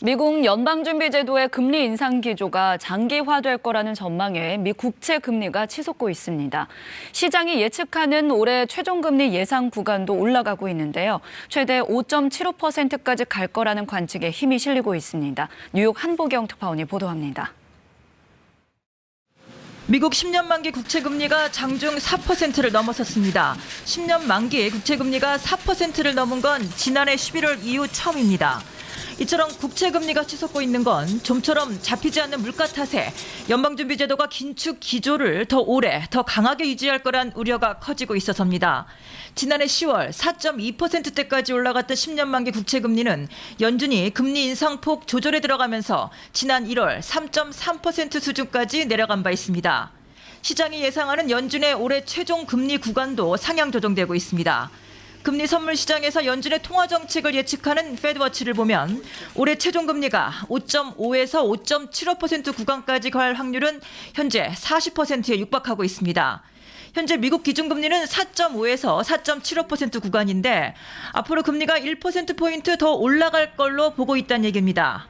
미국 연방준비제도의 금리 인상 기조가 장기화될 거라는 전망에 미 국채 금리가 치솟고 있습니다. 시장이 예측하는 올해 최종금리 예상 구간도 올라가고 있는데요. 최대 5.75%까지 갈 거라는 관측에 힘이 실리고 있습니다. 뉴욕 한보경 특파원이 보도합니다. 미국 10년 만기 국채 금리가 장중 4%를 넘어섰습니다. 10년 만기 국채 금리가 4%를 넘은 건 지난해 11월 이후 처음입니다. 이처럼 국채 금리가 치솟고 있는 건 좀처럼 잡히지 않는 물가 탓에 연방준비제도가 긴축 기조를 더 오래, 더 강하게 유지할 거란 우려가 커지고 있어서입니다. 지난해 10월 4.2%대까지 올라갔던 10년 만기 국채 금리는 연준이 금리 인상폭 조절에 들어가면서 지난 1월 3.3% 수준까지 내려간 바 있습니다. 시장이 예상하는 연준의 올해 최종 금리 구간도 상향 조정되고 있습니다. 금리 선물 시장에서 연준의 통화 정책을 예측하는 페드워치를 보면 올해 최종 금리가 5.5에서 5.75% 구간까지 갈 확률은 현재 40%에 육박하고 있습니다. 현재 미국 기준금리는 4.5에서 4.75% 구간인데 앞으로 금리가 1%포인트 더 올라갈 걸로 보고 있다는 얘기입니다.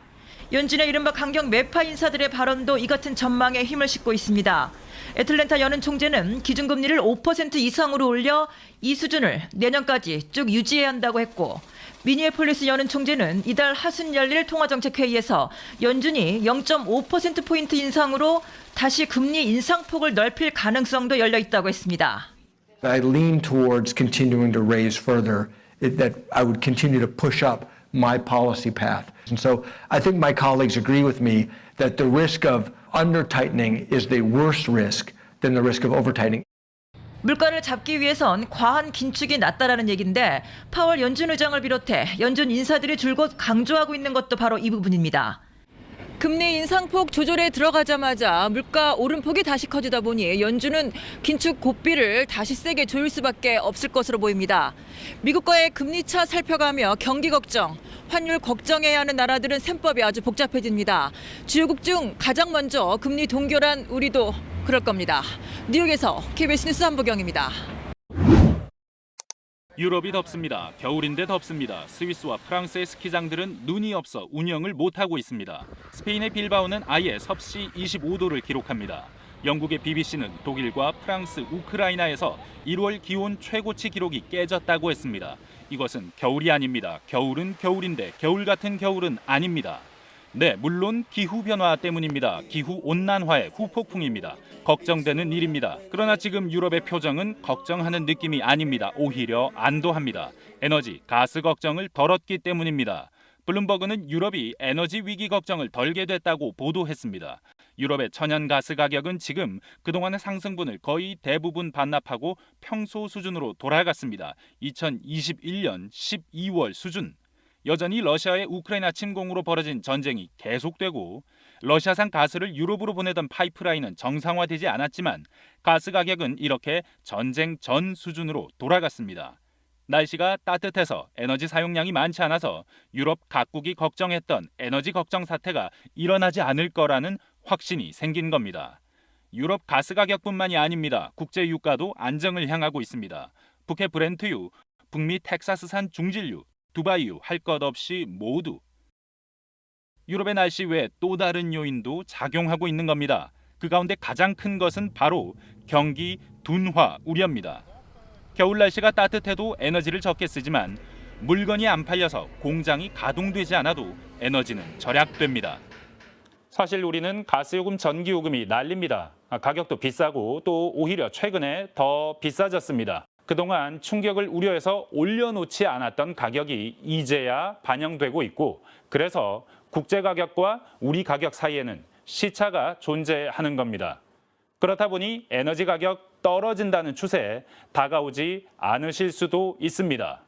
연준의 이른바 강경 매파 인사들의 발언도 이 같은 전망에 힘을 싣고 있습니다. 애틀랜타 연은 총재는 기준금리를 5% 이상으로 올려 이 수준을 내년까지 쭉 유지해야 한다고 했고, 미니애폴리스 연은 총재는 이달 하순 열릴 통화정책회의에서 연준이 0.5%포인트 인상으로 다시 금리 인상폭을 넓힐 가능성도 열려 있다고 했습니다. I lean towards continuing to raise further, that I would continue to push up my policy path. And so I think my colleagues agree with me that the risk of under-tightening is the worst risk than the risk of over-tightening. 물가를 잡기 위해선 과한 긴축이 낫다라는 얘기인데 파월 연준 의장을 비롯해 연준 인사들이 줄곧 강조하고 있는 것도 바로 이 부분입니다. 금리 인상폭 조절에 들어가자마자 물가 오름폭이 다시 커지다 보니 연준은 긴축 고삐를 다시 세게 조일 수밖에 없을 것으로 보입니다. 미국과의 금리차 살펴가며 경기 걱정, 환율 걱정해야 하는 나라들은 셈법이 아주 복잡해집니다. 주요국 중 가장 먼저 금리 동결한 우리도 그럴 겁니다. 뉴욕에서 KBS 뉴스 한보경입니다. 유럽이 덥습니다. 겨울인데 덥습니다. 스위스와 프랑스의 스키장들은 눈이 없어 운영을 못하고 있습니다. 스페인의 빌바오는 아예 섭씨 25도를 기록합니다. 영국의 BBC는 독일과 프랑스, 우크라이나에서 1월 기온 최고치 기록이 깨졌다고 했습니다. 이것은 겨울이 아닙니다. 겨울은 겨울인데 겨울 같은 겨울은 아닙니다. 네, 물론 기후변화 때문입니다. 기후온난화의 후폭풍입니다. 걱정되는 일입니다. 그러나 지금 유럽의 표정은 걱정하는 느낌이 아닙니다. 오히려 안도합니다. 에너지, 가스 걱정을 덜었기 때문입니다. 블룸버그는 유럽이 에너지 위기 걱정을 덜게 됐다고 보도했습니다. 유럽의 천연가스 가격은 지금 그동안의 상승분을 거의 대부분 반납하고 평소 수준으로 돌아갔습니다. 2021년 12월 수준. 여전히 러시아의 우크라이나 침공으로 벌어진 전쟁이 계속되고 러시아산 가스를 유럽으로 보내던 파이프라인은 정상화되지 않았지만 가스 가격은 이렇게 전쟁 전 수준으로 돌아갔습니다. 날씨가 따뜻해서 에너지 사용량이 많지 않아서 유럽 각국이 걱정했던 에너지 걱정 사태가 일어나지 않을 거라는 확신이 생긴 겁니다. 유럽 가스 가격뿐만이 아닙니다. 국제 유가도 안정을 향하고 있습니다. 북해 브렌트유, 북미 텍사스산 중진유, 두바이유 할 것 없이 모두. 유럽의 날씨 외에 또 다른 요인도 작용하고 있는 겁니다. 그 가운데 가장 큰 것은 바로 경기 둔화 우려입니다. 겨울 날씨가 따뜻해도 에너지를 적게 쓰지만 물건이 안 팔려서 공장이 가동되지 않아도 에너지는 절약됩니다. 사실 우리는 가스요금, 전기요금이 난립니다. 가격도 비싸고 또 오히려 최근에 더 비싸졌습니다. 그동안 충격을 우려해서 올려놓지 않았던 가격이 이제야 반영되고 있고, 그래서 국제 가격과 우리 가격 사이에는 시차가 존재하는 겁니다. 그렇다 보니 에너지 가격 떨어진다는 추세에 다가오지 않으실 수도 있습니다.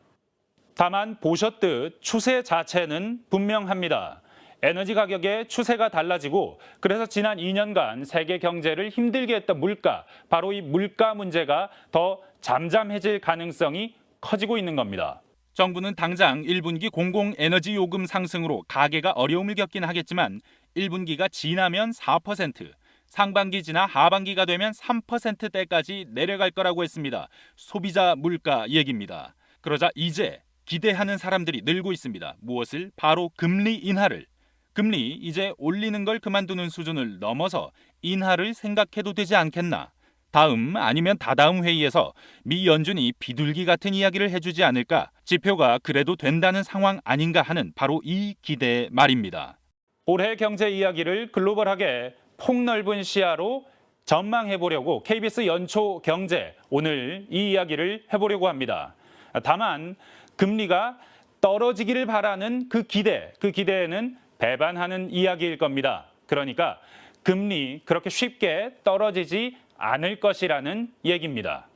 다만 보셨듯 추세 자체는 분명합니다. 에너지 가격의 추세가 달라지고, 그래서 지난 2년간 세계 경제를 힘들게 했던 물가, 바로 이 물가 문제가 더 잠잠해질 가능성이 커지고 있는 겁니다. 정부는 당장 1분기 공공에너지 요금 상승으로 가계가 어려움을 겪긴 하겠지만 1분기가 지나면 4%, 상반기 지나 하반기가 되면 3%대까지 내려갈 거라고 했습니다. 소비자 물가 얘기입니다. 그러자 이제 기대하는 사람들이 늘고 있습니다. 무엇을? 바로 금리 인하를. 금리 이제 올리는 걸 그만두는 수준을 넘어서 인하를 생각해도 되지 않겠나. 다음 아니면 다다음 회의에서 미 연준이 비둘기 같은 이야기를 해주지 않을까. 지표가 그래도 된다는 상황 아닌가 하는 바로 이 기대 말입니다. 올해 경제 이야기를 글로벌하게 폭넓은 시야로 전망해보려고 KBS 연초 경제 오늘 이 이야기를 해보려고 합니다. 다만 금리가 떨어지기를 바라는 그 기대에는 배반하는 이야기일 겁니다. 그러니까 금리 그렇게 쉽게 떨어지지 않을 것이라는 얘기입니다.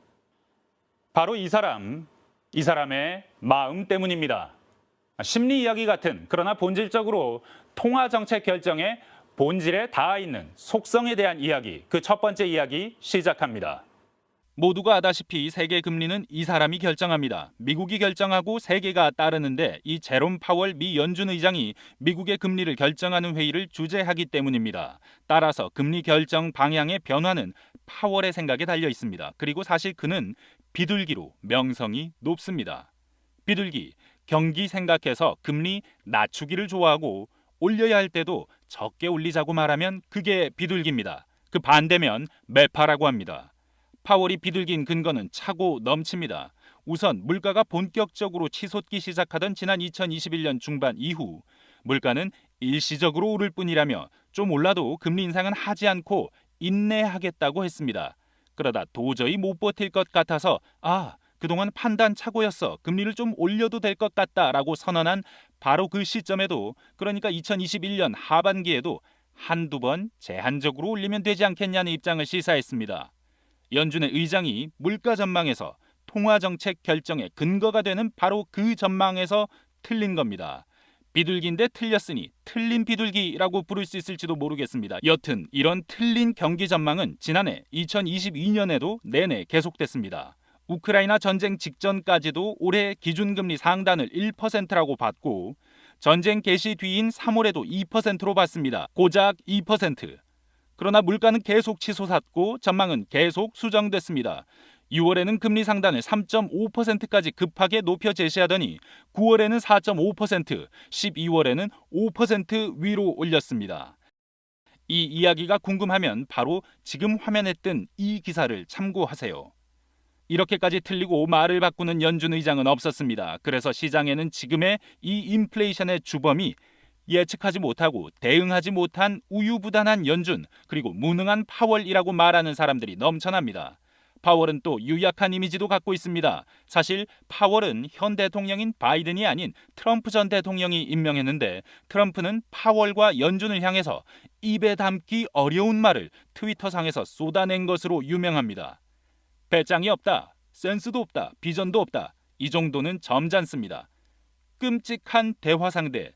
바로 이 사람의 마음 때문입니다. 심리 이야기 같은 그러나 본질적으로 통화정책 결정의 본질에 닿아 있는 속성에 대한 이야기, 그 첫 번째 이야기 시작합니다. 모두가 아다시피 세계 금리는 이 사람이 결정합니다. 미국이 결정하고 세계가 따르는데 이 제롬 파월 미 연준 의장이 미국의 금리를 결정하는 회의를 주재하기 때문입니다. 따라서 금리 결정 방향의 변화는 파월의 생각에 달려 있습니다. 그리고 사실 그는 비둘기로 명성이 높습니다. 비둘기, 경기 생각해서 금리 낮추기를 좋아하고 올려야 할 때도 적게 올리자고 말하면 그게 비둘기입니다. 그 반대면 매파라고 합니다. 파월이 비둘기인 근거는 차고 넘칩니다. 우선 물가가 본격적으로 치솟기 시작하던 지난 2021년 중반 이후 물가는 일시적으로 오를 뿐이라며 좀 올라도 금리 인상은 하지 않고 인내하겠다고 했습니다. 그러다 도저히 못 버틸 것 같아서 그동안 판단 착오였어. 금리를 좀 올려도 될 것 같다라고 선언한 바로 그 시점에도, 그러니까 2021년 하반기에도 한두 번 제한적으로 올리면 되지 않겠냐는 입장을 시사했습니다. 연준의 의장이 물가 전망에서 통화정책 결정의 근거가 되는 바로 그 전망에서 틀린 겁니다. 비둘기인데 틀렸으니 틀린 비둘기라고 부를 수 있을지도 모르겠습니다. 여튼 이런 틀린 경기 전망은 지난해 2022년에도 내내 계속됐습니다. 우크라이나 전쟁 직전까지도 올해 기준금리 상단을 1%라고 봤고 전쟁 개시 뒤인 3월에도 2%로 봤습니다. 고작 2%. 그러나 물가는 계속 치솟았고 전망은 계속 수정됐습니다. 6월에는 금리 상단을 3.5%까지 급하게 높여 제시하더니 9월에는 4.5%, 12월에는 5% 위로 올렸습니다. 이 이야기가 궁금하면 바로 지금 화면에 뜬 이 기사를 참고하세요. 이렇게까지 틀리고 말을 바꾸는 연준 의장은 없었습니다. 그래서 시장에는 지금의 이 인플레이션의 주범이 예측하지 못하고 대응하지 못한 우유부단한 연준, 그리고 무능한 파월이라고 말하는 사람들이 넘쳐납니다. 파월은 또 유약한 이미지도 갖고 있습니다. 사실 파월은 현 대통령인 바이든이 아닌 트럼프 전 대통령이 임명했는데 트럼프는 파월과 연준을 향해서 입에 담기 어려운 말을 트위터상에서 쏟아낸 것으로 유명합니다. 배짱이 없다, 센스도 없다, 비전도 없다. 이 정도는 점잖습니다. 끔찍한 대화 상대.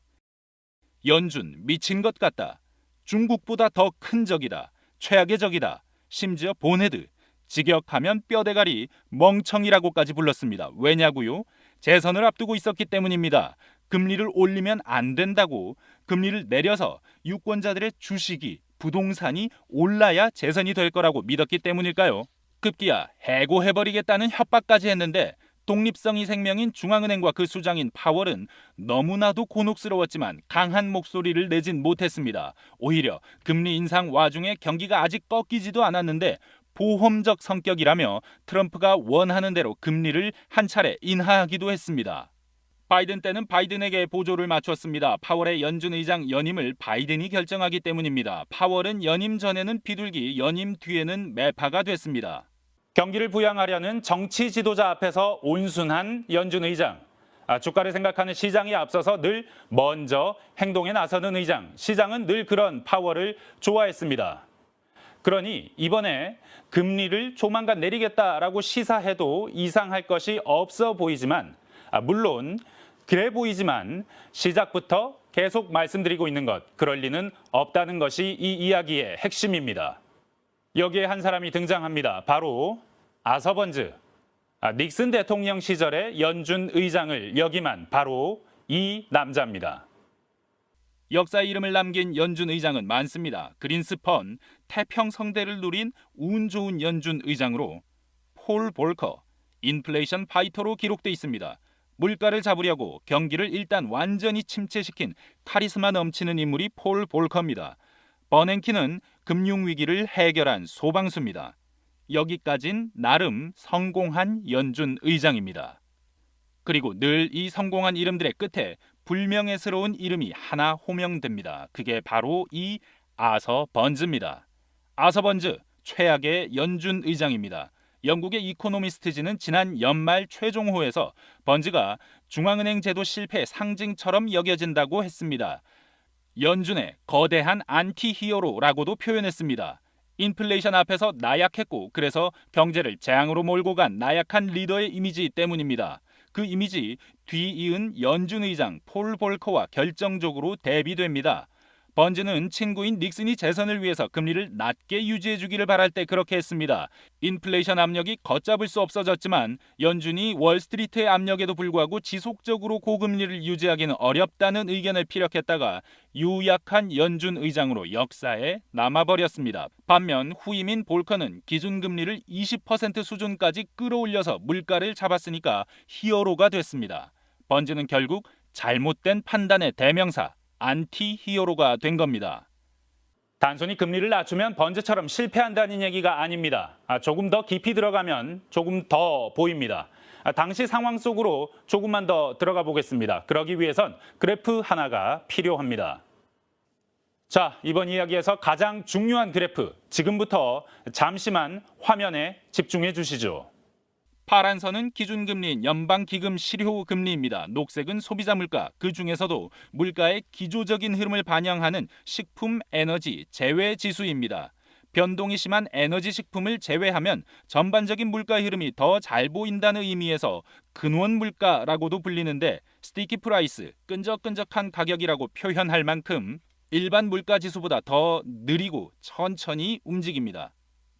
연준 미친 것 같다. 중국보다 더 큰 적이다. 최악의 적이다. 심지어 본헤드. 직역하면 뼈대가리 멍청이라고까지 불렀습니다. 왜냐고요? 재선을 앞두고 있었기 때문입니다. 금리를 올리면 안 된다고, 금리를 내려서 유권자들의 주식이, 부동산이 올라야 재선이 될 거라고 믿었기 때문일까요? 급기야 해고해버리겠다는 협박까지 했는데 독립성이 생명인 중앙은행과 그 수장인 파월은 너무나도 곤혹스러웠지만 강한 목소리를 내진 못했습니다. 오히려 금리 인상 와중에 경기가 아직 꺾이지도 않았는데 보험적 성격이라며 트럼프가 원하는 대로 금리를 한 차례 인하하기도 했습니다. 바이든 때는 바이든에게 보조를 맞췄습니다. 파월의 연준 의장 연임을 바이든이 결정하기 때문입니다. 파월은 연임 전에는 비둘기, 연임 뒤에는 매파가 됐습니다. 경기를 부양하려는 정치 지도자 앞에서 온순한 연준 의장. 주가를 생각하는 시장이 앞서서 늘 먼저 행동에 나서는 의장. 시장은 늘 그런 파월을 좋아했습니다. 그러니 이번에 금리를 조만간 내리겠다라고 시사해도 이상할 것이 없어 보이지만, 물론 그래 보이지만 시작부터 계속 말씀드리고 있는 것, 그럴 리는 없다는 것이 이 이야기의 핵심입니다. 여기에 한 사람이 등장합니다. 바로 아서번즈. 닉슨 대통령 시절의 연준 의장을 역임한 바로 이 남자입니다. 역사의 이름을 남긴 연준 의장은 많습니다. 그린스펀, 태평성대를 누린 운 좋은 연준 의장으로 폴 볼커, 인플레이션 파이터로 기록돼 있습니다. 물가를 잡으려고 경기를 일단 완전히 침체시킨 카리스마 넘치는 인물이 폴 볼커입니다. 버냉키는 금융위기를 해결한 소방수입니다. 여기까진 나름 성공한 연준 의장입니다. 그리고 늘 이 성공한 이름들의 끝에 불명예스러운 이름이 하나 호명됩니다. 그게 바로 이 아서 번즈입니다. 아서 번즈, 최악의 연준 의장입니다. 영국의 이코노미스트지는 지난 연말 최종호에서 번즈가 중앙은행 제도 실패의 상징처럼 여겨진다고 했습니다. 연준의 거대한 안티히어로라고도 표현했습니다. 인플레이션 앞에서 나약했고 그래서 경제를 재앙으로 몰고 간 나약한 리더의 이미지 때문입니다. 그 이미지 뒤이은 연준 의장 폴 볼커와 결정적으로 대비됩니다. 번즈는 친구인 닉슨이 재선을 위해서 금리를 낮게 유지해주기를 바랄 때 그렇게 했습니다. 인플레이션 압력이 걷잡을 수 없어졌지만 연준이 월스트리트의 압력에도 불구하고 지속적으로 고금리를 유지하기는 어렵다는 의견을 피력했다가 유약한 연준 의장으로 역사에 남아버렸습니다. 반면 후임인 볼커는 기준금리를 20% 수준까지 끌어올려서 물가를 잡았으니까 히어로가 됐습니다. 번즈는 결국 잘못된 판단의 대명사, 안티 히어로가 된 겁니다. 단순히 금리를 낮추면 번즈처럼 실패한다는 얘기가 아닙니다. 조금 더 깊이 들어가면 조금 더 보입니다. 당시 상황 속으로 조금만 더 들어가 보겠습니다. 그러기 위해선 그래프 하나가 필요합니다. 자, 이번 이야기에서 가장 중요한 그래프, 지금부터 잠시만 화면에 집중해 주시죠. 파란 선은 기준금리인 연방기금 실효금리입니다. 녹색은 소비자 물가, 그 중에서도 물가의 기조적인 흐름을 반영하는 식품, 에너지, 재외 지수입니다. 변동이 심한 에너지 식품을 제외하면 전반적인 물가 흐름이 더 잘 보인다는 의미에서 근원 물가라고도 불리는데 스티키 프라이스, 끈적끈적한 가격이라고 표현할 만큼 일반 물가 지수보다 더 느리고 천천히 움직입니다.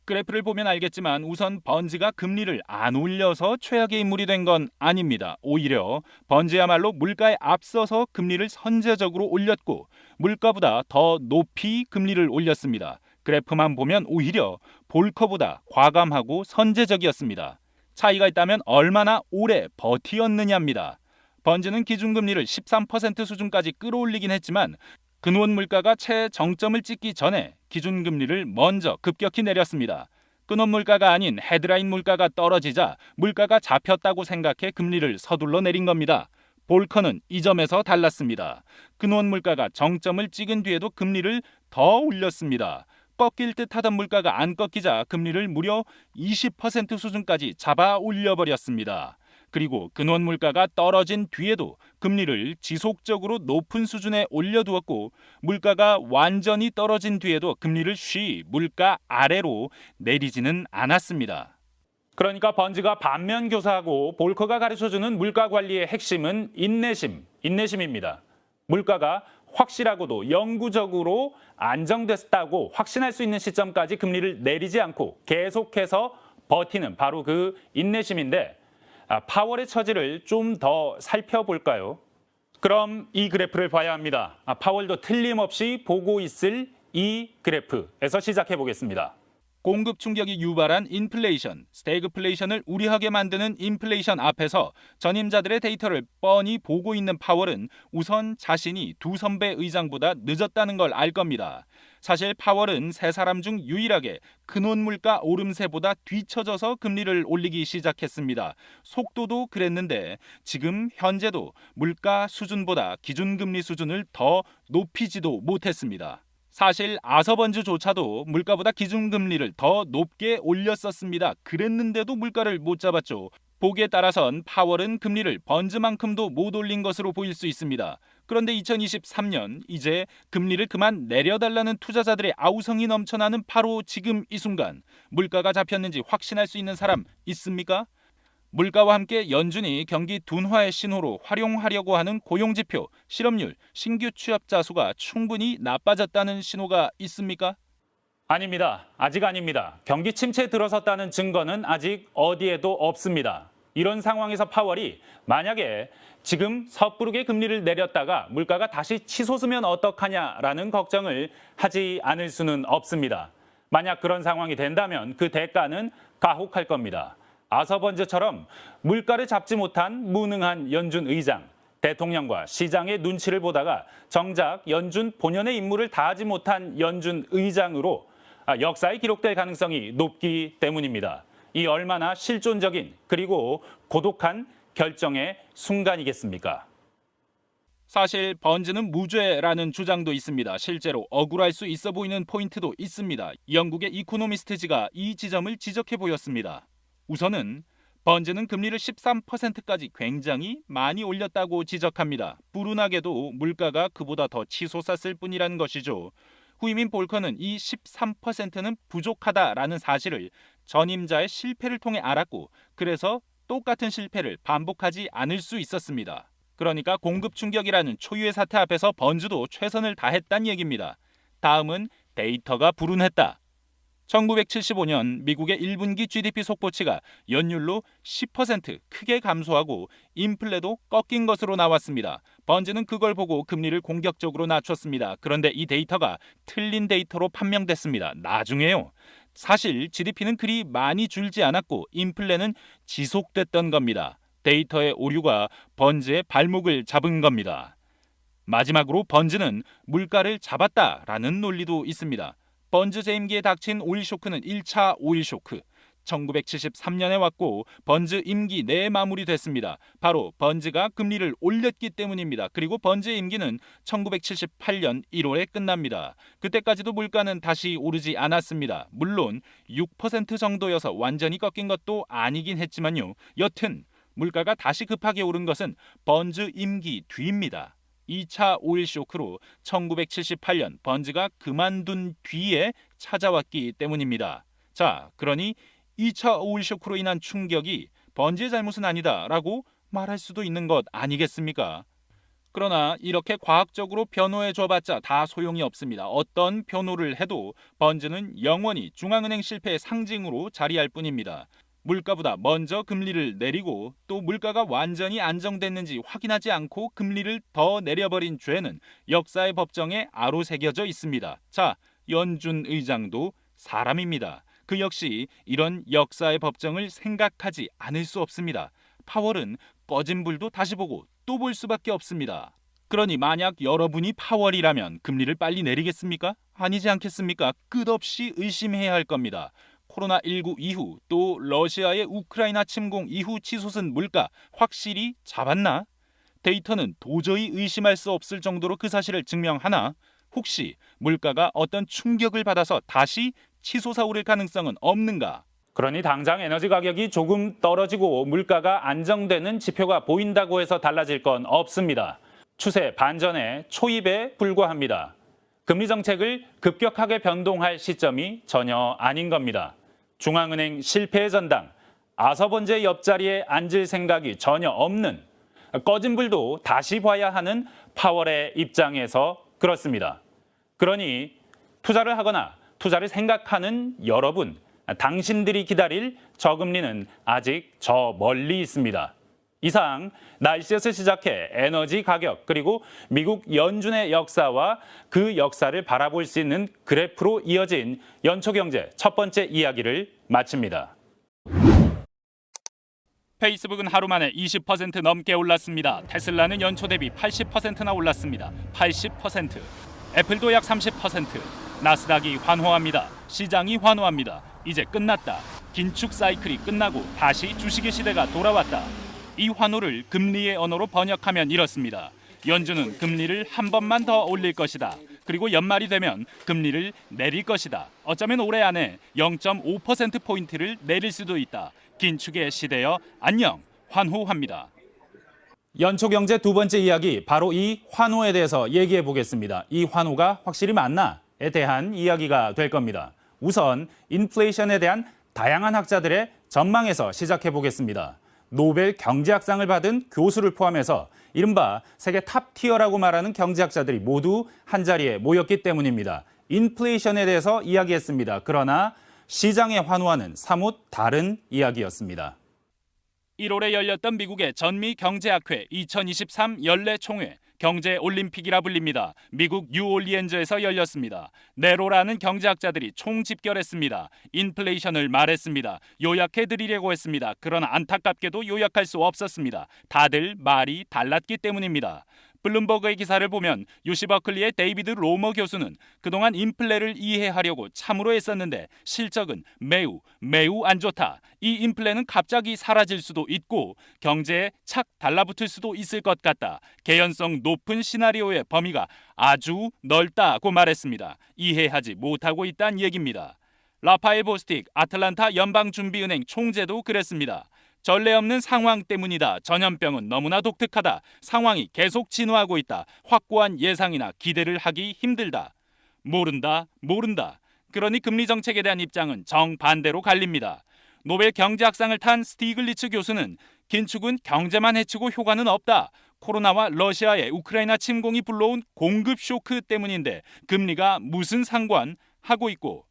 그래프를 보면 알겠지만 우선 번즈가 금리를 안 올려서 최악의 인물이 된 건 아닙니다. 오히려 번즈야말로 물가에 앞서서 금리를 선제적으로 올렸고 물가보다 더 높이 금리를 올렸습니다. 그래프만 보면 오히려 볼커보다 과감하고 선제적이었습니다. 차이가 있다면 얼마나 오래 버티었느냐입니다. 번즈는 기준금리를 13% 수준까지 끌어올리긴 했지만 근원 물가가 최정점을 찍기 전에 기준금리를 먼저 급격히 내렸습니다. 근원 물가가 아닌 헤드라인 물가가 떨어지자 물가가 잡혔다고 생각해 금리를 서둘러 내린 겁니다. 볼커는 이 점에서 달랐습니다. 근원 물가가 정점을 찍은 뒤에도 금리를 더 올렸습니다. 꺾일 듯하던 물가가 안 꺾이자 금리를 무려 20% 수준까지 잡아 올려버렸습니다. 그리고 근원 물가가 떨어진 뒤에도 금리를 지속적으로 높은 수준에 올려두었고 물가가 완전히 떨어진 뒤에도 금리를 물가 아래로 내리지는 않았습니다. 그러니까 번즈가 반면 교사하고 볼커가 가르쳐주는 물가 관리의 핵심은 인내심입니다. 물가가 확실하고도 영구적으로 안정됐다고 확신할 수 있는 시점까지 금리를 내리지 않고 계속해서 버티는 바로 그 인내심인데 파월의 처지를 좀 더 살펴볼까요? 그럼 이 그래프를 봐야 합니다. 파월도 틀림없이 보고 있을 이 그래프에서 시작해 보겠습니다. 공급 충격이 유발한 인플레이션, 스태그플레이션을 우려하게 만드는 인플레이션 앞에서 전임자들의 데이터를 뻔히 보고 있는 파월은 우선 자신이 두 선배 의장보다 늦었다는 걸 알 겁니다. 사실 파월은 세 사람 중 유일하게 근원 물가 오름세보다 뒤처져서 금리를 올리기 시작했습니다. 속도도 그랬는데 지금 현재도 물가 수준보다 기준금리 수준을 더 높이지도 못했습니다. 사실 아서번즈조차도 물가보다 기준금리를 더 높게 올렸었습니다. 그랬는데도 물가를 못 잡았죠. 보기에 따라선 파월은 금리를 번즈만큼도 못 올린 것으로 보일 수 있습니다. 그런데 2023년 이제 금리를 그만 내려달라는 투자자들의 아우성이 넘쳐나는 바로 지금 이 순간 물가가 잡혔는지 확신할 수 있는 사람 있습니까? 물가와 함께 연준이 경기 둔화의 신호로 활용하려고 하는 고용지표, 실업률, 신규 취업자 수가 충분히 나빠졌다는 신호가 있습니까? 아닙니다. 아직 아닙니다. 경기 침체에 들어섰다는 증거는 아직 어디에도 없습니다. 이런 상황에서 파월이 만약에 지금 섣부르게 금리를 내렸다가 물가가 다시 치솟으면 어떡하냐라는 걱정을 하지 않을 수는 없습니다. 만약 그런 상황이 된다면 그 대가는 가혹할 겁니다. 아서번즈처럼 물가를 잡지 못한 무능한 연준 의장, 대통령과 시장의 눈치를 보다가 정작 연준 본연의 임무를 다하지 못한 연준 의장으로 역사에 기록될 가능성이 높기 때문입니다. 이 얼마나 실존적인 그리고 고독한 결정의 순간이겠습니까? 사실 번즈는 무죄라는 주장도 있습니다. 실제로 억울할 수 있어 보이는 포인트도 있습니다. 영국의 이코노미스트지가 이 지점을 지적해 보였습니다. 우선은 번즈는 금리를 13%까지 굉장히 많이 올렸다고 지적합니다. 불운하게도 물가가 그보다 더 치솟았을 뿐이라는 것이죠. 후임인 볼커는 이 13%는 부족하다라는 사실을 전임자의 실패를 통해 알았고 그래서 똑같은 실패를 반복하지 않을 수 있었습니다. 그러니까 공급 충격이라는 초유의 사태 앞에서 번즈도 최선을 다했다는 얘기입니다. 다음은 데이터가 불운했다. 1975년 미국의 1분기 GDP 속보치가 연율로 10% 크게 감소하고 인플레도 꺾인 것으로 나왔습니다. 번즈는 그걸 보고 금리를 공격적으로 낮췄습니다. 그런데 이 데이터가 틀린 데이터로 판명됐습니다. 나중에요. 사실 GDP는 그리 많이 줄지 않았고 인플레는 지속됐던 겁니다. 데이터의 오류가 번즈의 발목을 잡은 겁니다. 마지막으로 번즈는 물가를 잡았다라는 논리도 있습니다. 번즈 재임기에 닥친 오일 쇼크는 1차 오일 쇼크. 1973년에 왔고 번즈 임기 내에 마무리됐습니다. 바로 번즈가 금리를 올렸기 때문입니다. 그리고 번즈의 임기는 1978년 1월에 끝납니다. 그때까지도 물가는 다시 오르지 않았습니다. 물론 6% 정도여서 완전히 꺾인 것도 아니긴 했지만요. 여튼 물가가 다시 급하게 오른 것은 번즈 임기 뒤입니다. 2차 오일 쇼크로 1978년 번즈가 그만둔 뒤에 찾아왔기 때문입니다. 자, 그러니 2차 오일 쇼크로 인한 충격이 번즈의 잘못은 아니다라고 말할 수도 있는 것 아니겠습니까? 그러나 이렇게 과학적으로 변호해 줘봤자 다 소용이 없습니다. 어떤 변호를 해도 번즈는 영원히 중앙은행 실패의 상징으로 자리할 뿐입니다. 물가보다 먼저 금리를 내리고 또 물가가 완전히 안정됐는지 확인하지 않고 금리를 더 내려버린 죄는 역사의 법정에 아로 새겨져 있습니다. 자, 연준 의장도 사람입니다. 그 역시 이런 역사의 법정을 생각하지 않을 수 없습니다. 파월은 꺼진 불도 다시 보고 또 볼 수밖에 없습니다. 그러니 만약 여러분이 파월이라면 금리를 빨리 내리겠습니까? 아니지 않겠습니까? 끝없이 의심해야 할 겁니다. 코로나19 이후 또 러시아의 우크라이나 침공 이후 치솟은 물가 확실히 잡았나? 데이터는 도저히 의심할 수 없을 정도로 그 사실을 증명하나? 혹시 물가가 어떤 충격을 받아서 다시 치솟아 오를 가능성은 없는가? 그러니 당장 에너지 가격이 조금 떨어지고 물가가 안정되는 지표가 보인다고 해서 달라질 건 없습니다. 추세 반전의 초입에 불과합니다. 금리 정책을 급격하게 변동할 시점이 전혀 아닌 겁니다. 중앙은행 실패의 전당, 아서번즈의 옆자리에 앉을 생각이 전혀 없는, 꺼진 불도 다시 봐야 하는 파월의 입장에서 그렇습니다. 그러니 투자를 하거나 투자를 생각하는 여러분, 당신들이 기다릴 저금리는 아직 저 멀리 있습니다. 이상 날씨에서 시작해 에너지 가격 그리고 미국 연준의 역사와 그 역사를 바라볼 수 있는 그래프로 이어진 연초경제 첫 번째 이야기를 마칩니다. 페이스북은 하루 만에 20% 넘게 올랐습니다. 테슬라는 연초 대비 80%나 올랐습니다. 80%. 애플도 약 30%. 나스닥이 환호합니다. 시장이 환호합니다. 이제 끝났다. 긴축 사이클이 끝나고 다시 주식의 시대가 돌아왔다. 이 환호를 금리의 언어로 번역하면 이렇습니다. 연준은 금리를 한 번만 더 올릴 것이다. 그리고 연말이 되면 금리를 내릴 것이다. 어쩌면 올해 안에 0.5%포인트를 내릴 수도 있다. 긴축의 시대여 안녕, 환호합니다. 연초경제 두 번째 이야기, 바로 이 환호에 대해서 얘기해 보겠습니다. 이 환호가 확실히 맞나에 대한 이야기가 될 겁니다. 우선 인플레이션에 대한 다양한 학자들의 전망에서 시작해 보겠습니다. 노벨 경제학상을 받은 교수를 포함해서 이른바 세계 탑티어라고 말하는 경제학자들이 모두 한자리에 모였기 때문입니다. 인플레이션에 대해서 이야기했습니다. 그러나 시장의 환호와는 사뭇 다른 이야기였습니다. 1월에 열렸던 미국의 전미 경제학회 2023 연례 총회. 경제 올림픽이라 불립니다. 미국 뉴올리언즈에서 열렸습니다. 네로라는 경제학자들이 총집결했습니다. 인플레이션을 말했습니다. 요약해드리려고 했습니다. 그러나 안타깝게도 요약할 수 없었습니다. 다들 말이 달랐기 때문입니다. 블룸버그의 기사를 보면 유시 버클리의 데이비드 로머 교수는 그동안 인플레를 이해하려고 참으로 애썼는데 실적은 매우 안 좋다. 이 인플레는 갑자기 사라질 수도 있고 경제에 착 달라붙을 수도 있을 것 같다. 개연성 높은 시나리오의 범위가 아주 넓다고 말했습니다. 이해하지 못하고 있다는 얘기입니다. 라파엘 보스틱 아틀란타 연방준비은행 총재도 그랬습니다. 전례 없는 상황 때문이다. 전염병은 너무나 독특하다. 상황이 계속 진화하고 있다. 확고한 예상이나 기대를 하기 힘들다. 모른다. 그러니 금리 정책에 대한 입장은 정반대로 갈립니다. 노벨 경제학상을 탄 스티글리츠 교수는 긴축은 경제만 해치고 효과는 없다. 코로나와 러시아의 우크라이나 침공이 불러온 공급 쇼크 때문인데 금리가 무슨 상관 하고 있고,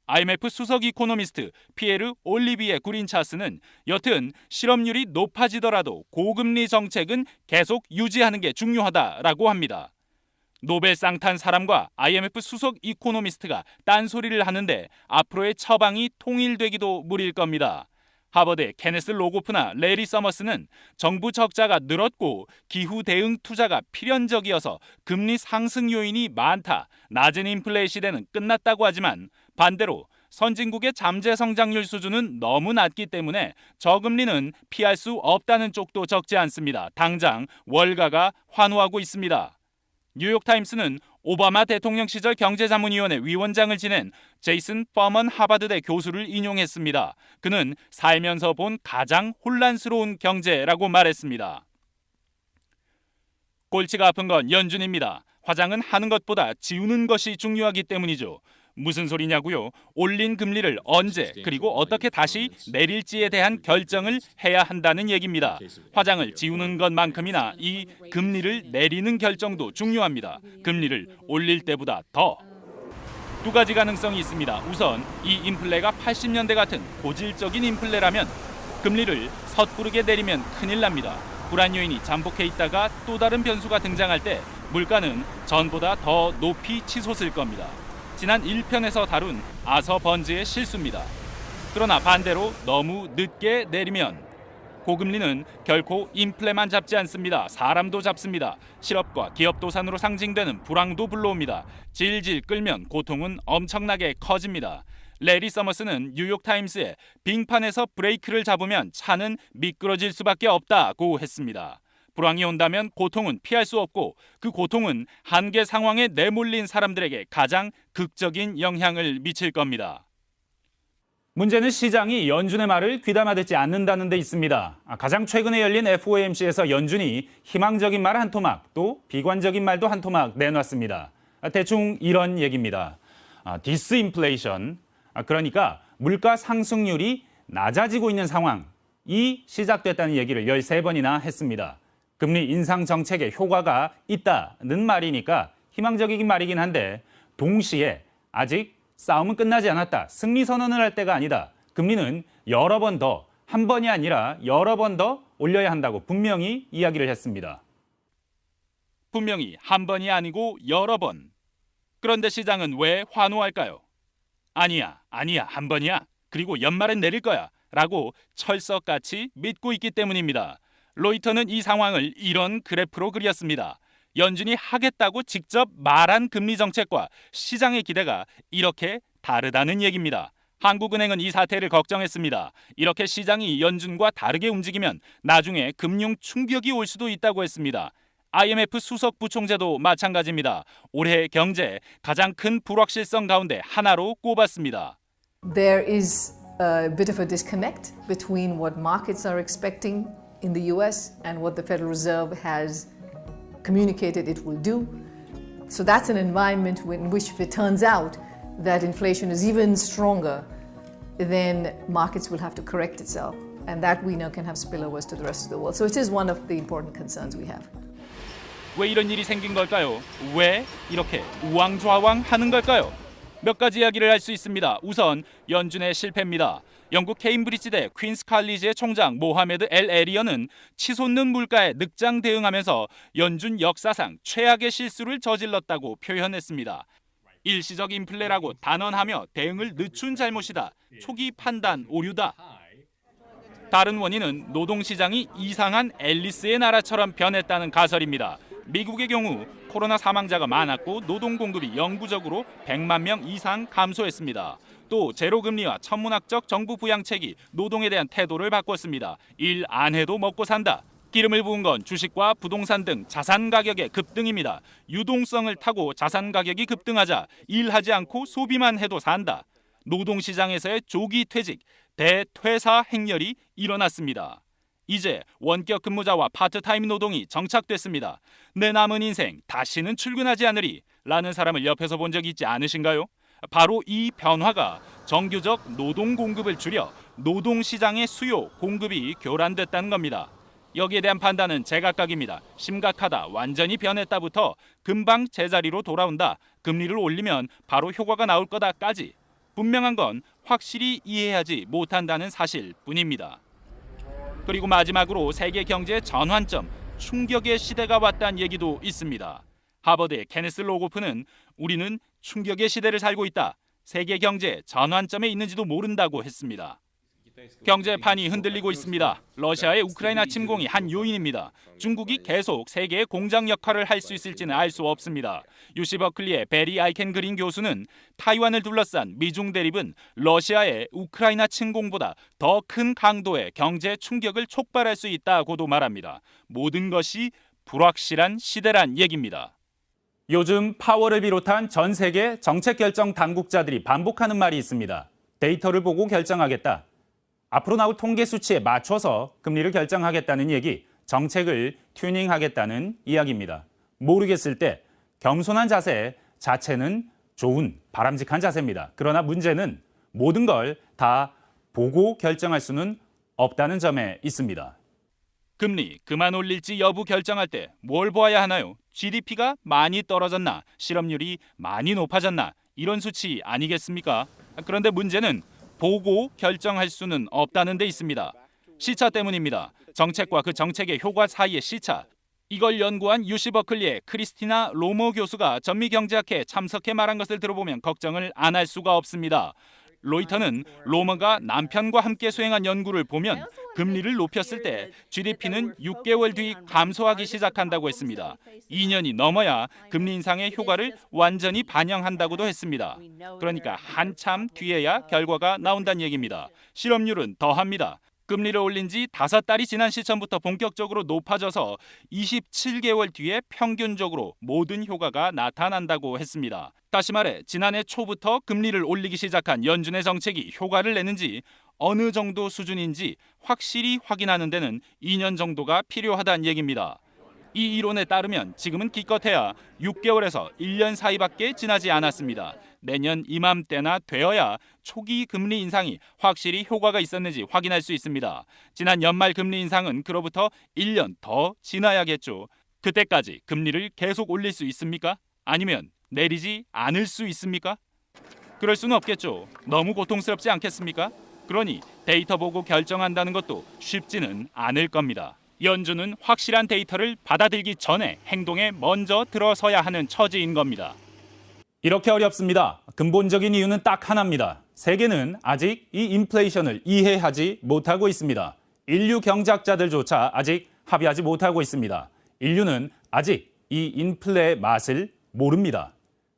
IMF 수석 이코노미스트 피에르 올리비에 구린차스는 여튼 실업률이 높아지더라도 고금리 정책은 계속 유지하는 게 중요하다라고 합니다. 노벨상 탄 사람과 IMF 수석 이코노미스트가 딴소리를 하는데 앞으로의 처방이 통일되기도 무리일 겁니다. 하버드의 케네스 로고프나 레리 서머스는 정부 적자가 늘었고 기후 대응 투자가 필연적이어서 금리 상승 요인이 많다. 낮은 인플레 시대는 끝났다고 하지만 반대로 선진국의 잠재 성장률 수준은 너무 낮기 때문에 저금리는 피할 수 없다는 쪽도 적지 않습니다. 당장 월가가 환호하고 있습니다. 뉴욕타임스는 오바마 대통령 시절 경제자문위원회 위원장을 지낸 제이슨 퍼먼 하버드대 교수를 인용했습니다. 그는 살면서 본 가장 혼란스러운 경제라고 말했습니다. 골치가 아픈 건 연준입니다. 화장은 하는 것보다 지우는 것이 중요하기 때문이죠. 무슨 소리냐고요? 올린 금리를 언제 그리고 어떻게 다시 내릴지에 대한 결정을 해야 한다는 얘기입니다. 화장을 지우는 것만큼이나 이 금리를 내리는 결정도 중요합니다. 금리를 올릴 때보다 더. 두 가지 가능성이 있습니다. 우선 이 인플레가 80년대 같은 고질적인 인플레라면 금리를 섣부르게 내리면 큰일 납니다. 불안 요인이 잠복해 있다가 또 다른 변수가 등장할 때 물가는 전보다 더 높이 치솟을 겁니다. 지난 1편에서 다룬 아서 번즈의 실수입니다. 그러나 반대로 너무 늦게 내리면 고금리는 결코 인플레만 잡지 않습니다. 사람도 잡습니다. 실업과 기업 도산으로 상징되는 불황도 불러옵니다. 질질 끌면 고통은 엄청나게 커집니다. 레리 서머스는 뉴욕타임스에 빙판에서 브레이크를 잡으면 차는 미끄러질 수밖에 없다고 했습니다. 불황이 온다면 고통은 피할 수 없고 그 고통은 한계 상황에 내몰린 사람들에게 가장 극적인 영향을 미칠 겁니다. 문제는 시장이 연준의 말을 귀담아 듣지 않는다는 데 있습니다. 가장 최근에 열린 FOMC에서 연준이 희망적인 말 한 토막, 또 비관적인 말도 한 토막 내놨습니다. 대충 이런 얘기입니다. 디스인플레이션, 그러니까 물가 상승률이 낮아지고 있는 상황이 시작됐다는 얘기를 13번이나 했습니다. 금리 인상 정책에 효과가 있다는 말이니까 희망적이긴 말이긴 한데 동시에 아직 싸움은 끝나지 않았다. 승리 선언을 할 때가 아니다. 금리는 여러 번 더, 한 번이 아니라 여러 번 더 올려야 한다고 분명히 이야기를 했습니다. 분명히 한 번이 아니고 여러 번. 그런데 시장은 왜 환호할까요? 아니야, 한 번이야. 그리고 연말엔 내릴 거야. 라고 철석같이 믿고 있기 때문입니다. 로이터는 이 상황을 이런 그래프로 그렸습니다. 연준이 하겠다고 직접 말한 금리 정책과 시장의 기대가 이렇게 다르다는 얘기입니다. 한국은행은 이 사태를 걱정했습니다. 이렇게 시장이 연준과 다르게 움직이면 나중에 금융 충격이 올 수도 있다고 했습니다. IMF 수석 부총재도 마찬가지입니다. 올해 경제 가장 큰 불확실성 가운데 하나로 꼽았습니다. There is a bit of a disconnect between what markets are expecting in the US and what the Federal Reserve has communicated it will do. So that's an environment in which if it turns out that inflation is even stronger, then markets will have to correct itself. And that we know can have spillovers to the rest of the world. So it is one of the important concerns we have. 왜 이런 일이 생긴 걸까요? 왜 이렇게 우왕좌왕 하는 걸까요? 몇 가지 이야기를 할 수 있습니다. 우선 연준의 실패입니다. 영국 케임브리지대 퀸스 칼리지의 총장 모하메드 엘 에리언은 치솟는 물가에 늑장 대응하면서 연준 역사상 최악의 실수를 저질렀다고 표현했습니다. 일시적 인플레라고 단언하며 대응을 늦춘 잘못이다. 초기 판단 오류다. 다른 원인은 노동시장이 이상한 앨리스의 나라처럼 변했다는 가설입니다. 미국의 경우 코로나 사망자가 많았고 노동 공급이 영구적으로 100만 명 이상 감소했습니다. 또 제로금리와 천문학적 정부 부양책이 노동에 대한 태도를 바꿨습니다. 일 안 해도 먹고 산다. 기름을 부은 건 주식과 부동산 등 자산 가격의 급등입니다. 유동성을 타고 자산 가격이 급등하자 일하지 않고 소비만 해도 산다. 노동시장에서의 조기 퇴직, 대퇴사 행렬이 일어났습니다. 이제 원격 근무자와 파트타임 노동이 정착됐습니다. 내 남은 인생 다시는 출근하지 않으리 라는 사람을 옆에서 본 적 있지 않으신가요? 바로 이 변화가 정규적 노동 공급을 줄여 노동시장의 수요, 공급이 교란됐다는 겁니다. 여기에 대한 판단은 제각각입니다. 심각하다, 완전히 변했다부터 금방 제자리로 돌아온다, 금리를 올리면 바로 효과가 나올 거다까지 분명한 건 확실히 이해하지 못한다는 사실뿐입니다. 그리고 마지막으로 세계 경제의 전환점, 충격의 시대가 왔다는 얘기도 있습니다. 하버드의 케네스 로고프는 우리는 충격의 시대를 살고 있다. 세계 경제 전환점에 있는지도 모른다고 했습니다. 경제판이 흔들리고 있습니다. 러시아의 우크라이나 침공이 한 요인입니다. 중국이 계속 세계의 공장 역할을 할 수 있을지는 알 수 없습니다. UC 버클리의 베리 아이켄 그린 교수는 타이완을 둘러싼 미중 대립은 러시아의 우크라이나 침공보다 더 큰 강도의 경제 충격을 촉발할 수 있다고도 말합니다. 모든 것이 불확실한 시대란 얘기입니다. 요즘 파월을 비롯한 전 세계 정책 결정 당국자들이 반복하는 말이 있습니다. 데이터를 보고 결정하겠다. 앞으로 나올 통계 수치에 맞춰서 금리를 결정하겠다는 얘기, 정책을 튜닝하겠다는 이야기입니다. 모르겠을 때 겸손한 자세 자체는 좋은, 바람직한 자세입니다. 그러나 문제는 모든 걸 다 보고 결정할 수는 없다는 점에 있습니다. 금리 그만 올릴지 여부 결정할 때 뭘 보아야 하나요? GDP가 많이 떨어졌나? 실업률이 많이 높아졌나? 이런 수치 아니겠습니까? 그런데 문제는 보고 결정할 수는 없다는 데 있습니다. 시차 때문입니다. 정책과 그 정책의 효과 사이의 시차. 이걸 연구한 UC 버클리의 크리스티나 로모 교수가 전미경제학회에 참석해 말한 것을 들어보면 걱정을 안 할 수가 없습니다. 로이터는 로머가 남편과 함께 수행한 연구를 보면 금리를 높였을 때 GDP는 6개월 뒤 감소하기 시작한다고 했습니다. 2년이 넘어야 금리 인상의 효과를 완전히 반영한다고도 했습니다. 그러니까 한참 뒤에야 결과가 나온다는 얘기입니다. 실업률은 더합니다. 금리를 올린 지 5달이 지난 시점부터 본격적으로 높아져서 27개월 뒤에 평균적으로 모든 효과가 나타난다고 했습니다. 다시 말해 지난해 초부터 금리를 올리기 시작한 연준의 정책이 효과를 내는지 어느 정도 수준인지 확실히 확인하는 데는 2년 정도가 필요하다는 얘기입니다. 이 이론에 따르면 지금은 기껏해야 6개월에서 1년 사이밖에 지나지 않았습니다. 내년 이맘때나 되어야 초기 금리 인상이 확실히 효과가 있었는지 확인할 수 있습니다. 지난 연말 금리 인상은 그로부터 1년 더 지나야겠죠. 그때까지 금리를 계속 올릴 수 있습니까? 아니면 내리지 않을 수 있습니까? 그럴 수는 없겠죠. 너무 고통스럽지 않겠습니까? 그러니 데이터 보고 결정한다는 것도 쉽지는 않을 겁니다. 연준은 확실한 데이터를 받아들이기 전에 행동에 먼저 들어서야 하는 처지인 겁니다. 이렇게 어렵습니다. 근본적인 이유는 딱 하나입니다. 세계는 아직 이 인플레이션을 이해하지 못하고 있습니다. 인류 경제학자들조차 아직 합의하지 못하고 있습니다. 인류는 아직 이 인플레의 맛을 모릅니다.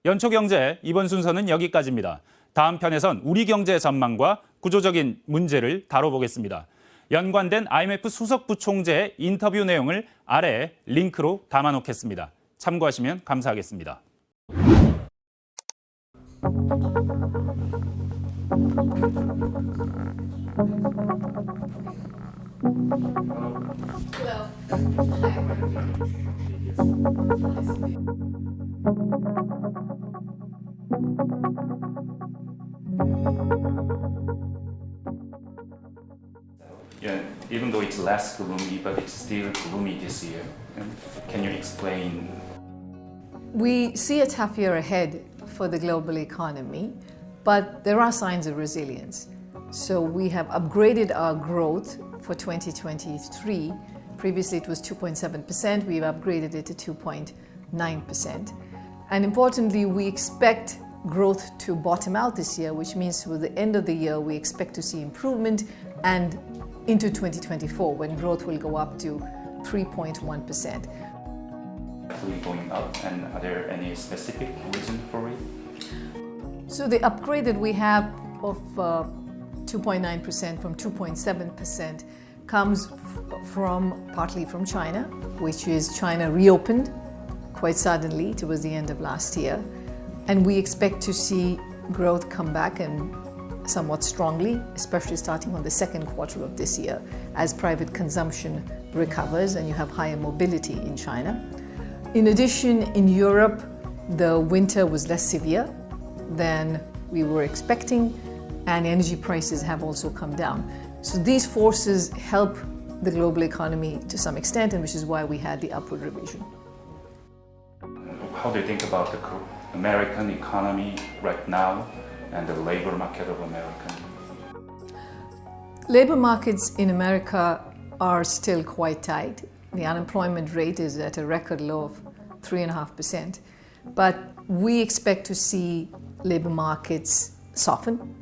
연초경제 이번 순서는 여기까지입니다. 다음 편에선 우리 경제 전망과 구조적인 문제를 다뤄보겠습니다. 연관된 IMF 수석부총재의 인터뷰 내용을 아래 링크로 담아놓겠습니다. 참고하시면 감사하겠습니다. Yeah, even though it's less gloomy, but it's still gloomy this year. Can you explain? We see a tough year ahead for the global economy, but there are signs of resilience. So we have upgraded our growth for 2023. Previously it was 2.7%, we've upgraded it to 2.9%. And importantly, we expect growth to bottom out this year, which means with the end of the year, we expect to see improvement and into 2024, when growth will go up to 3.1%. Actually going up, and are there any specific reason for it? So the upgrade that we have of 2.9% from 2.7% comes partly from China, which is China reopened quite suddenly towards the end of last year. And we expect to see growth come back and somewhat strongly, especially starting on the second quarter of this year, as private consumption recovers and you have higher mobility in China. In addition, in Europe, the winter was less severe than we were expecting, and energy prices have also come down. So these forces help the global economy to some extent, and which is why we had the upward revision. How do you think about the American economy right now and the labor market of America? Labor markets in America are still quite tight. The unemployment rate is at a record low of 3.5%. But we expect to see labor markets soften.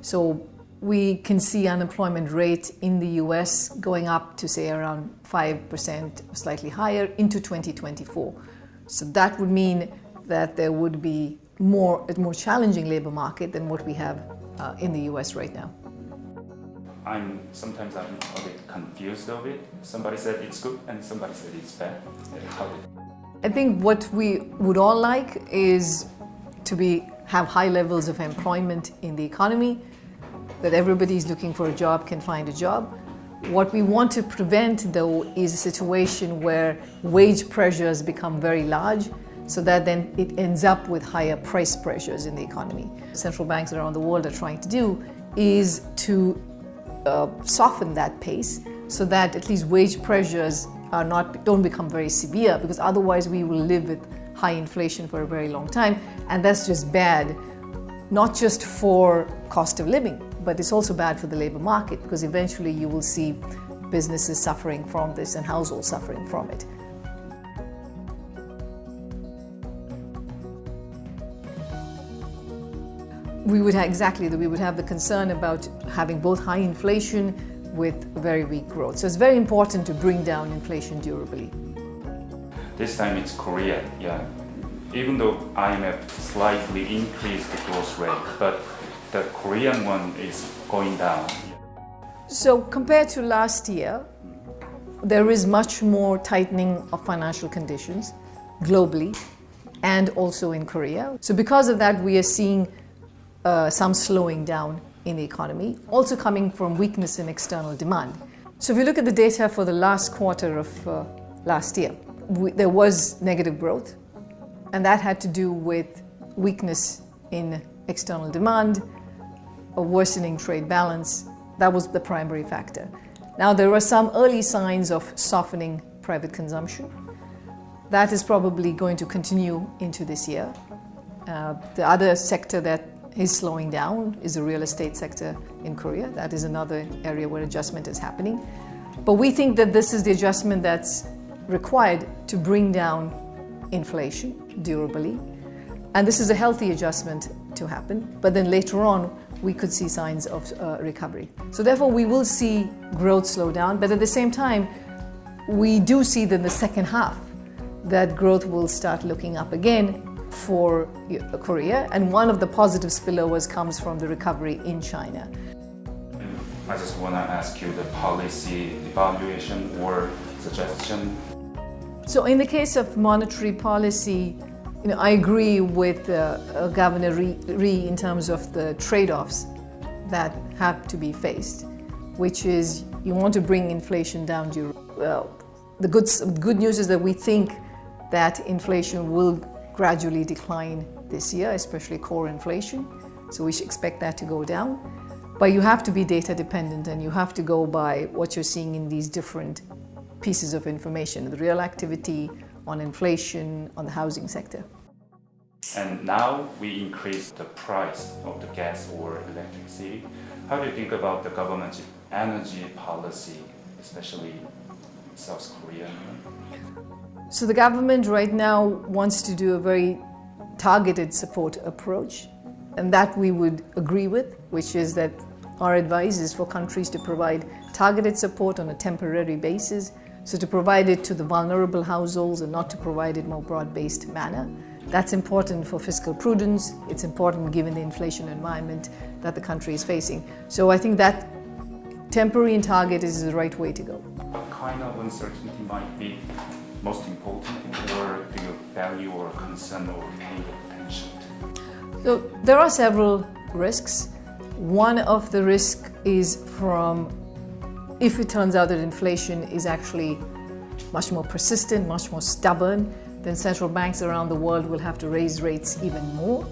So we can see unemployment rate in the US going up to say around 5% or slightly higher into 2024. So that would mean that there would be a more challenging labor market than what we have in the US right now. Sometimes I'm a bit confused of it. Somebody said it's good and somebody said it's bad. I think what we would all like is to have high levels of employment in the economy, that everybody's looking for a job can find a job. What we want to prevent, though, is a situation where wage pressures become very large, so that then it ends up with higher price pressures in the economy. Central banks around the world are trying to do is to soften that pace, so that at least wage pressures don't become very severe, because otherwise we will live with high inflation for a very long time, and that's just bad, not just for cost of living, but it's also bad for the labor market, because eventually you will see businesses suffering from this and households suffering from it. We would have the concern about having both high inflation with very weak growth. So it's very important to bring down inflation durably. This time it's Korea, yeah. Even though IMF slightly increased the growth rate, but the Korean one is going down. So compared to last year, there is much more tightening of financial conditions globally and also in Korea. So because of that, we are seeing some slowing down in the economy, also coming from weakness in external demand. So if you look at the data for the last quarter of last year, there was negative growth, and that had to do with weakness in external demand, a worsening trade balance. That was the primary factor. Now, there are some early signs of softening private consumption. That is probably going to continue into this year. The other sector that is slowing down is the real estate sector in Korea. That is another area where adjustment is happening. But we think that this is the adjustment that's required to bring down inflation durably. And this is a healthy adjustment to happen. But then later on, we could see signs of recovery. So therefore, we will see growth slow down. But at the same time, we do see that in the second half, that growth will start looking up again for Korea, and one of the positive spillovers comes from the recovery in China. I just want to ask you the policy evaluation or suggestion. So in the case of monetary policy, I agree with Governor Rhee in terms of the trade-offs that have to be faced, which is you want to bring inflation down. The good news is that we think that inflation will gradually decline this year, especially core inflation. So we should expect that to go down. But you have to be data dependent, and you have to go by what you're seeing in these different pieces of information, the real activity on inflation, on the housing sector. and now we increase the price of the gas or electricity. How do you think about the government's energy policy, especially South Korea? So the government right now wants to do a very targeted support approach, and that we would agree with, which is that our advice is for countries to provide targeted support on a temporary basis, so to provide it to the vulnerable households and not to provide it more broad-based manner. That's important for fiscal prudence. It's important given the inflation environment that the country is facing. So I think that temporary and target is the right way to go. What kind of uncertainty might be most important, or do you value or concern or pay attention to? So there are several risks. One of the risks is from if it turns out that inflation is actually much more persistent, much more stubborn, then central banks around the world will have to raise rates even more.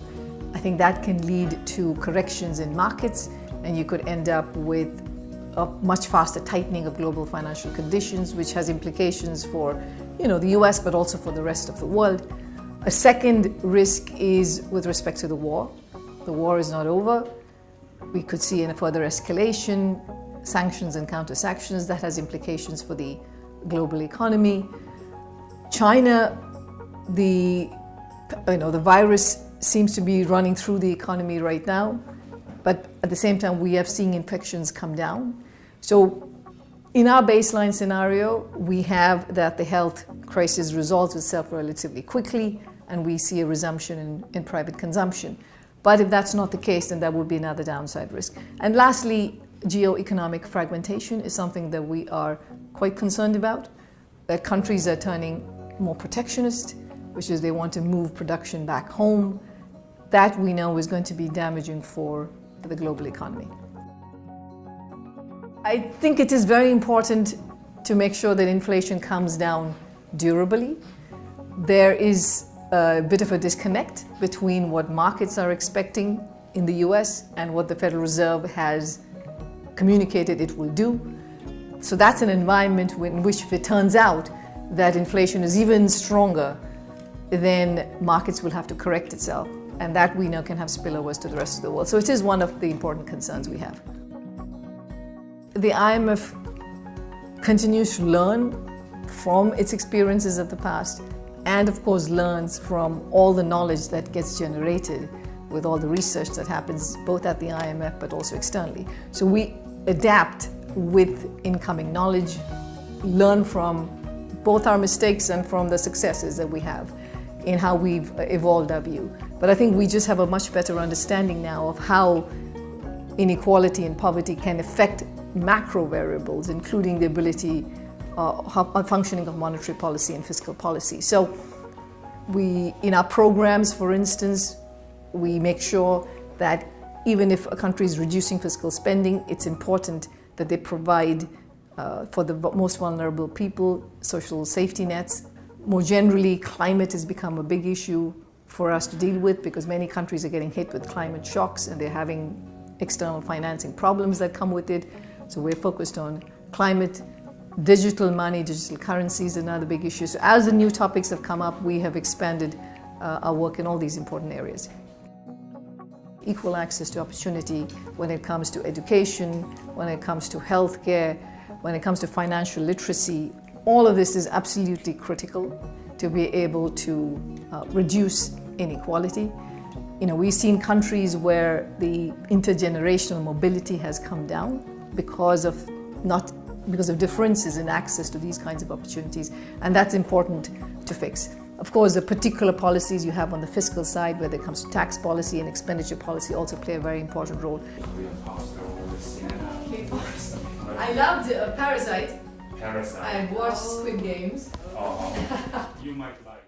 I think that can lead to corrections in markets, and you could end up with a much faster tightening of global financial conditions, which has implications for, the US, but also for the rest of the world. A second risk is with respect to the war. The war is not over. We could see a further escalation, sanctions and counter-sanctions. That has implications for the global economy. China, the virus seems to be running through the economy right now, but at the same time we have seen infections come down. So in our baseline scenario, we have that the health crisis resolves itself relatively quickly and we see a resumption in private consumption. But if that's not the case, then that would be another downside risk. And lastly, geo-economic fragmentation is something that we are quite concerned about. That countries are turning more protectionist, which is they want to move production back home. That we know is going to be damaging for the global economy. I think it is very important to make sure that inflation comes down durably. There is a bit of a disconnect between what markets are expecting in the US and what the Federal Reserve has communicated it will do. So that's an environment in which, if it turns out that inflation is even stronger, then markets will have to correct itself. And that we know can have spillovers to the rest of the world. So it is one of the important concerns we have. The IMF continues to learn from its experiences of the past, and of course learns from all the knowledge that gets generated with all the research that happens both at the IMF but also externally. So we adapt with incoming knowledge, learn from both our mistakes and from the successes that we have in how we've evolved our view. But I think we just have a much better understanding now of how inequality and poverty can affect macro variables, including the ability functioning of monetary policy and fiscal policy. So in our programs, for instance, we make sure that even if a country is reducing fiscal spending, it's important that they provide for the most vulnerable people social safety nets. More generally, climate has become a big issue for us to deal with because many countries are getting hit with climate shocks and they're having external financing problems that come with it. So we're focused on climate, digital money, digital currencies, another big issue. So as the new topics have come up, we have expanded our work in all these important areas. Equal access to opportunity when it comes to education, when it comes to healthcare, when it comes to financial literacy, all of this is absolutely critical to be able to reduce inequality. We've seen countries where the intergenerational mobility has come down because of differences in access to these kinds of opportunities, and that's important to fix. Of course, the particular policies you have on the fiscal side, whether it comes to tax policy and expenditure policy, also play a very important role. I loved Parasite. Parasite. I watched Squid Games. You might like.